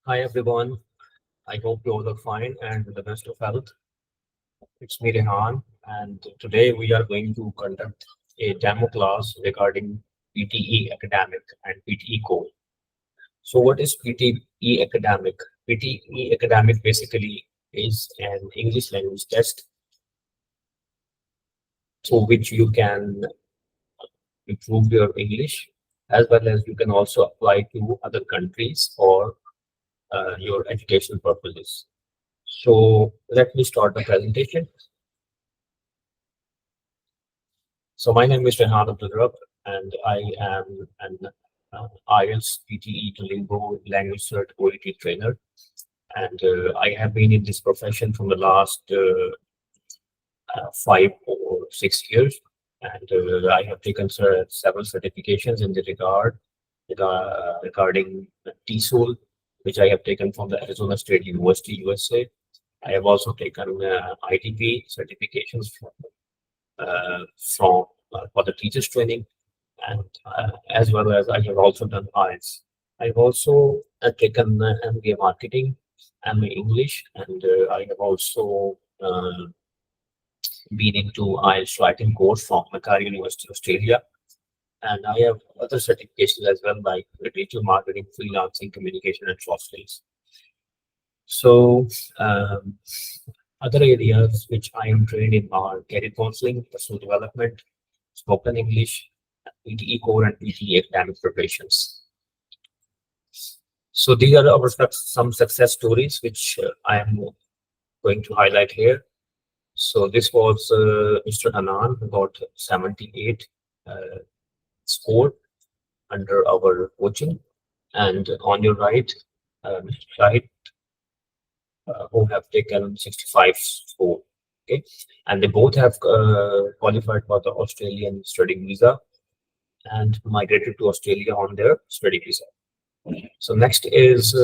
Hi everyone, I hope you all are fine and with the best of health. It's me Rehan, and today we are going to conduct a demo class regarding PTE Academic and PTE Core. So what is PTE Academic? PTE Academic basically is an English language test through which you can improve your English, as well as you can also apply to other countries or your educational purposes. So let me start the presentation. So my name is Rehan Abdulrab, and I am an IELTS PTE Lingo Language Cert OET trainer. And I have been in this profession from the last 5 or 6 years. And I have taken several certifications in the regarding TESOL, which I have taken from the Arizona State University, USA. I have also taken ITP certifications from for the teachers training, and as well as I have also done IELTS. I've also taken MBA marketing, MA English, and I have also been into IELTS writing course from Macquarie University, Australia. And I have other certifications as well, like digital marketing, freelancing, communication, and soft skills. So, other areas which I am trained in are career counseling, personal development, spoken English, PTE Core, and PTE academic preparations. So these are some success stories which I am going to highlight here. So this was Mr. Hanan, who got 78 score under our coaching, and on your right, Mr. Shahid, who have taken 65 score. Okay, and they both have qualified for the Australian study visa and migrated to Australia on their study visa. So next is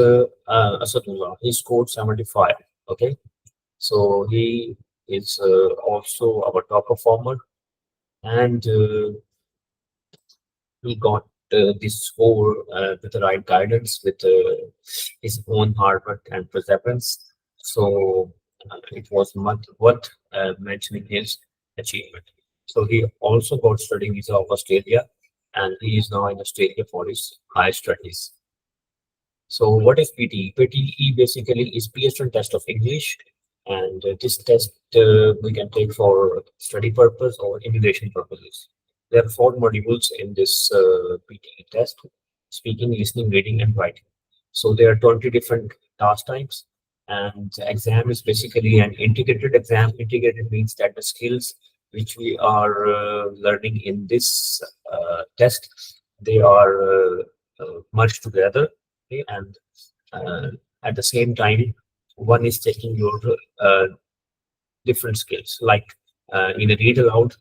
Asadullah. He scored 75. Okay, so he is also our top performer, and he got this score with the right guidance, with his own hard work and perseverance. So it was much worth mentioning his achievement. So he also got study visa of Australia, and he is now in Australia for his higher studies. So what is PTE? PTE basically is Pearson test of English, and this test we can take for study purpose or immigration purposes. There are 4 modules in this PTE test: speaking, listening, reading, and writing. So there are 20 different task types, and the exam is basically an integrated exam. Integrated means that the skills which we are learning in this test, they are merged together. Okay? And at the same time, one is checking your different skills, like in a read aloud.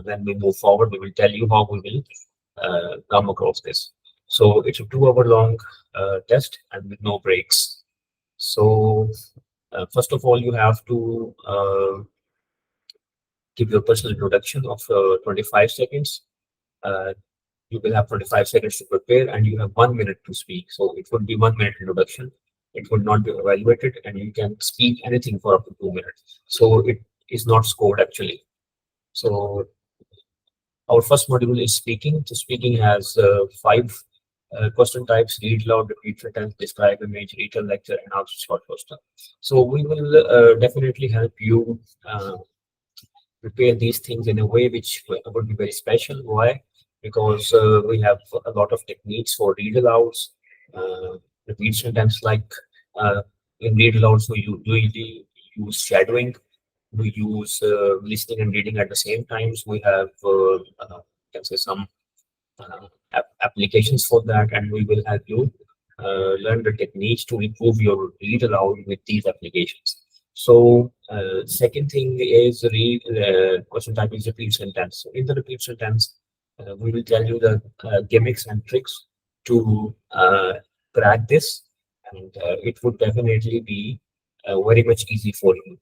When we move forward, we will tell you how we will come across this. So it's a 2 hour long test and with no breaks. So first of all, you have to give your personal introduction of 25 seconds. You will have 25 seconds to prepare, and you have 1 minute to speak. So it would be 1 minute introduction. It would not be evaluated, and you can speak anything for up to 2 minutes. So it is not scored actually. So our first module is speaking. So speaking has 5 question types: read loud, repeat sentence, describe image, retell lecture, and answer short question. So we will definitely help you prepare these things in a way which would be very special. Why? Because we have a lot of techniques for read alouds, repeat sentence, like in read alouds, we usually use shadowing. We use listening and reading at the same times. We have can say some applications for that, and we will help you learn the techniques to improve your read aloud with these applications. So second thing is question type is repeat sentence. So in the repeat sentence, we will tell you the gimmicks and tricks to crack this, and it would definitely be very much easy for you.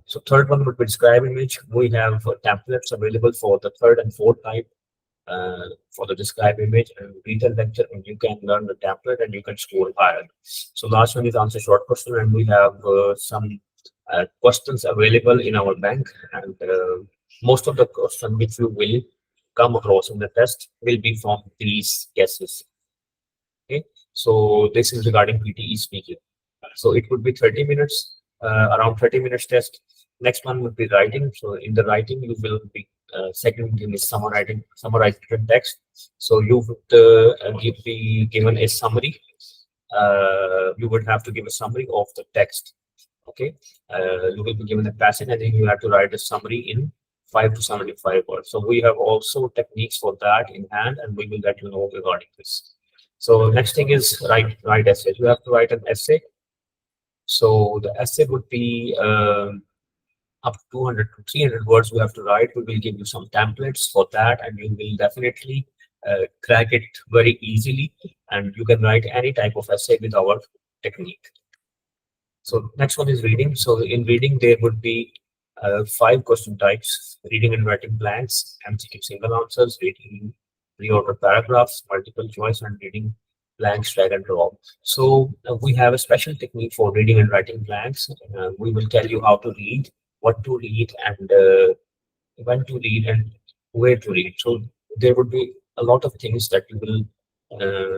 So third one would be describe image. We have templates available for the third and fourth type. for the describe image and read the lecture, and you can learn the template and you can score higher. So last one is answer short question, and we have some questions available in our bank, and most of the question which you will come across in the test will be from these guesses. Okay, so this is regarding PTE speaking. So it would be 30 minutes, around 30 minutes test. Next one would be writing. So in the writing, you will be second thing is summarizing the text. So you would be given a summary. You would have to give a summary of the text. Okay, you will be given a passage, and then you have to write a summary in 5 to 75 words. So we have also techniques for that in hand, and we will let you know regarding this. So next thing is write essay. You have to write an essay. So the essay would be up to 200 to 300 words you have to write. We will give you some templates for that, and you will definitely crack it very easily, and you can write any type of essay with our technique. So next one is reading. So in reading, there would be 5 question types: reading and writing blanks, MCQ single answers, reading reordered paragraphs, multiple choice, and reading blanks, drag and drop. So we have a special technique for reading and writing blanks. We will tell you how to read, what to read, and when to read, and where to read. So there would be a lot of things that you will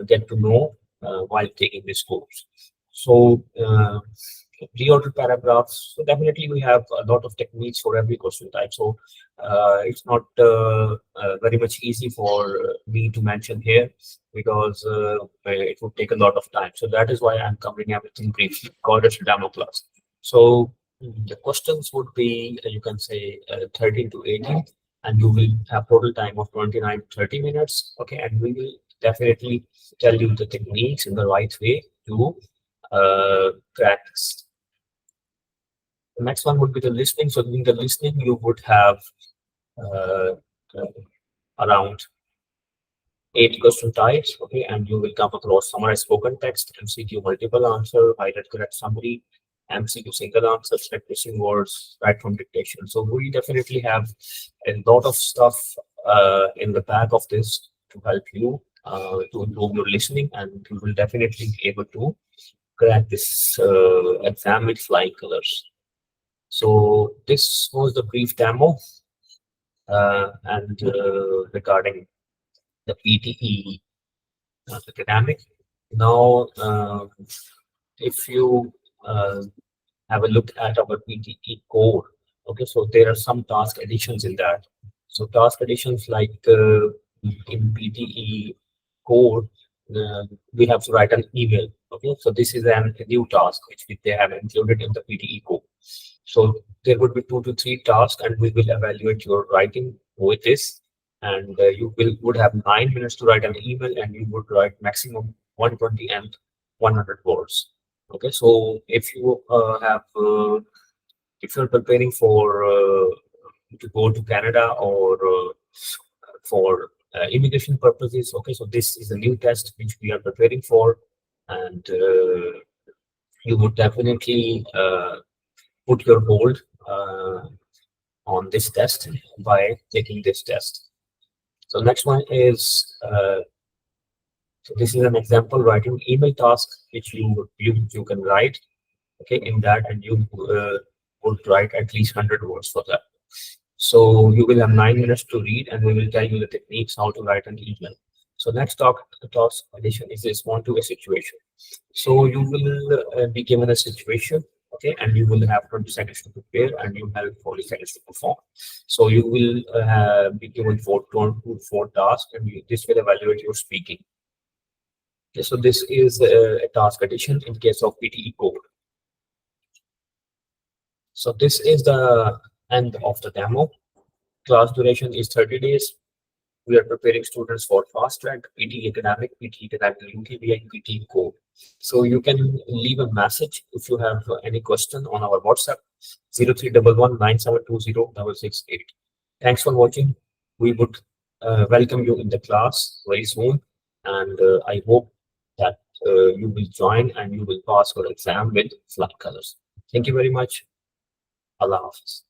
get to know while taking this course. So reordered paragraphs. So definitely we have a lot of techniques for every question type. So it's not very much easy for me to mention here, because it would take a lot of time. So that is why I'm covering everything briefly, called as a demo class. So the questions would be, you can say 13 to 18, and you will have total time of 29 to 30 minutes. Okay, and we will definitely tell you the techniques in the right way to practice. The next one would be the listening. So in the listening, you would have uh, around 8 question types. Okay, and you will come across summarized spoken text, MCQ multiple answer, highlight correct summary, MCQ single answer, select missing words, right from dictation. So we definitely have a lot of stuff in the back of this to help you to improve your listening, and you will definitely be able to crack this exam with flying colors. So this was the brief demo, and regarding the PTE academic. Now, if you have a look at our PTE core, okay, so there are some task additions in that. So task additions like in PTE core, we have to write an email. Okay, so this is a new task which they have included in the PTE core. So there would be 2 to 3 tasks, and we will evaluate your writing with this. And you would have 9 minutes to write an email, and you would write maximum 120 and 100 words. Okay, so if you if you're preparing for to go to Canada, or for immigration purposes, okay, so this is a new test which we are preparing for, and you would definitely put your hold on this test by taking this test. So next one is so this is an example writing email task which you can write, okay, in that, and you would write at least 100 words for that. So you will have 9 minutes to read, and we will tell you the techniques how to write an email. So next task addition is respond to a situation. So you will be given a situation, okay, and you will have 20 seconds to prepare, and you have 40 seconds to perform. So you will be given 4 tasks, and this will evaluate your speaking. Okay, so this is a task addition in case of PTE core. So this is the end of the demo. Class duration is 30 days. We are preparing students for fast track, PTE academic, UTB, and PTE core. So you can leave a message if you have any question on our WhatsApp 031197206668. Thanks for watching. We would welcome you in the class very soon, and I hope that you will join and you will pass your exam with flying colors. Thank you very much. Allah Hafiz.